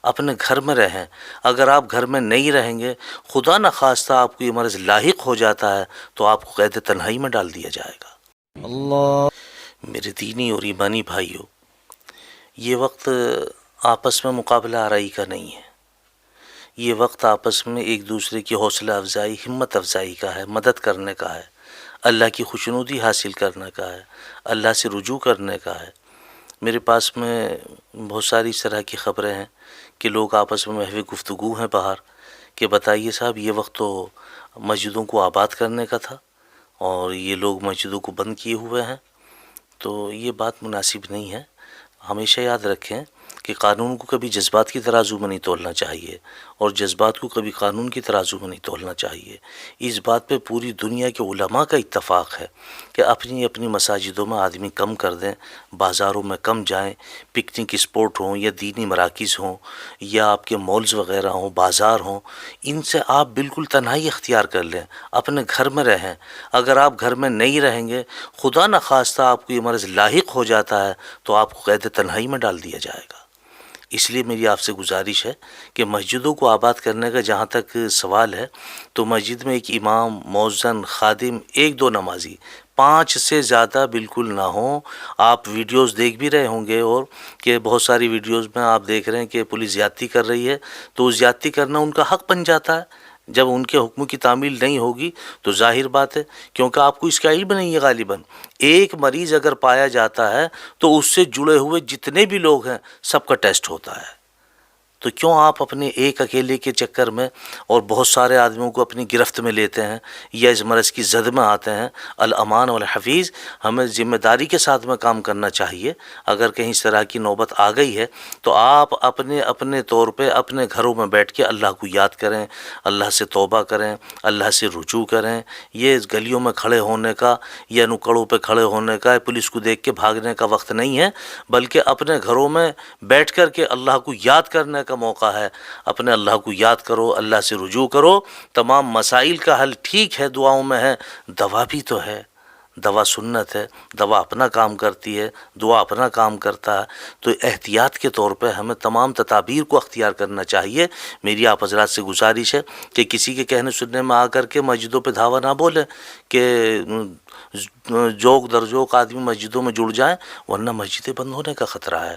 اپنے گھر میں رہیں۔ اگر آپ گھر میں نہیں رہیں گے، خدا نخواستہ آپ کو یہ مرض لاحق ہو جاتا ہے تو آپ کو قید تنہائی میں ڈال دیا جائے گا۔ اللہ میرے دینی اور ایمانی بھائیوں، یہ وقت آپس میں مقابلہ آرائی کا نہیں ہے، یہ وقت آپس میں ایک دوسرے کی حوصلہ افزائی، ہمت افزائی کا ہے، مدد کرنے کا ہے، اللہ کی خوشنودی حاصل کرنے کا ہے، اللہ سے رجوع کرنے کا ہے۔ میرے پاس میں بہت ساری اس طرح کی خبریں ہیں کہ لوگ آپس میں محو گفتگو ہیں باہر کہ بتائیے صاحب یہ وقت تو مسجدوں کو آباد کرنے کا تھا اور یہ لوگ مسجدوں کو بند کیے ہوئے ہیں، تو یہ بات مناسب نہیں ہے۔ ہمیشہ یاد رکھیں کہ قانون کو کبھی جذبات کی ترازو میں نہیں تولنا چاہیے اور جذبات کو کبھی قانون کی ترازو میں نہیں تولنا چاہیے۔ اس بات پہ پوری دنیا کے علماء کا اتفاق ہے کہ اپنی اپنی مساجدوں میں آدمی کم کر دیں، بازاروں میں کم جائیں، پکنک اسپوٹ ہوں یا دینی مراکز ہوں یا آپ کے مالز وغیرہ ہوں، بازار ہوں، ان سے آپ بالکل تنہائی اختیار کر لیں، اپنے گھر میں رہیں۔ اگر آپ گھر میں نہیں رہیں گے، خدا نخواستہ آپ کو یہ مرض لاحق ہو جاتا ہے تو آپ کو قید تنہائی میں ڈال دیا جائے گا۔ اس لیے میری آپ سے گزارش ہے کہ مسجدوں کو آباد کرنے کا جہاں تک سوال ہے تو مسجد میں ایک امام، مؤذن، خادم، ایک دو نمازی، 5 سے زیادہ بالکل نہ ہوں۔ آپ ویڈیوز دیکھ بھی رہے ہوں گے اور کہ بہت ساری ویڈیوز میں آپ دیکھ رہے ہیں کہ پولیس زیادتی کر رہی ہے، تو زیادتی کرنا ان کا حق بن جاتا ہے۔ جب ان کے حکم کی تعمیل نہیں ہوگی تو ظاہر بات ہے، کیونکہ آپ کو اس کا علم نہیں ہے غالباً، ایک مریض اگر پایا جاتا ہے تو اس سے جڑے ہوئے جتنے بھی لوگ ہیں سب کا ٹیسٹ ہوتا ہے۔ تو کیوں آپ اپنے ایک اکیلے کے چکر میں اور بہت سارے آدمیوں کو اپنی گرفت میں لیتے ہیں یا اس مرض کی زد میں آتے ہیں؟ الامان والحفیظ، ہمیں ذمہ داری کے ساتھ میں کام کرنا چاہیے۔ اگر کہیں اس طرح کی نوبت آ گئی ہے تو آپ اپنے اپنے طور پہ اپنے گھروں میں بیٹھ کے اللہ کو یاد کریں، اللہ سے توبہ کریں، اللہ سے رجوع کریں۔ یہ گلیوں میں کھڑے ہونے کا یا نکڑوں پہ کھڑے ہونے کا، پولیس کو دیکھ کے بھاگنے کا وقت نہیں ہے، بلکہ اپنے گھروں میں بیٹھ کر کے اللہ کو یاد کرنے کا موقع ہے۔ اپنے اللہ کو یاد کرو، اللہ سے رجوع کرو، تمام مسائل کا حل ٹھیک ہے دعاؤں میں ہے، دوا بھی تو ہے، دوا سنت ہے، دوا اپنا کام کرتی ہے، دعا اپنا کام کرتا ہے۔ تو احتیاط کے طور پہ ہمیں تمام تدابیر کو اختیار کرنا چاہیے۔ میری آپ حضرات سے گزارش ہے کہ کسی کے کہنے سننے میں آ کر کے مسجدوں پہ دھاوا نہ بولیں کہ جوک در جوک آدمی مسجدوں میں جڑ جائیں، ورنہ مسجدیں بند ہونے کا خطرہ ہے۔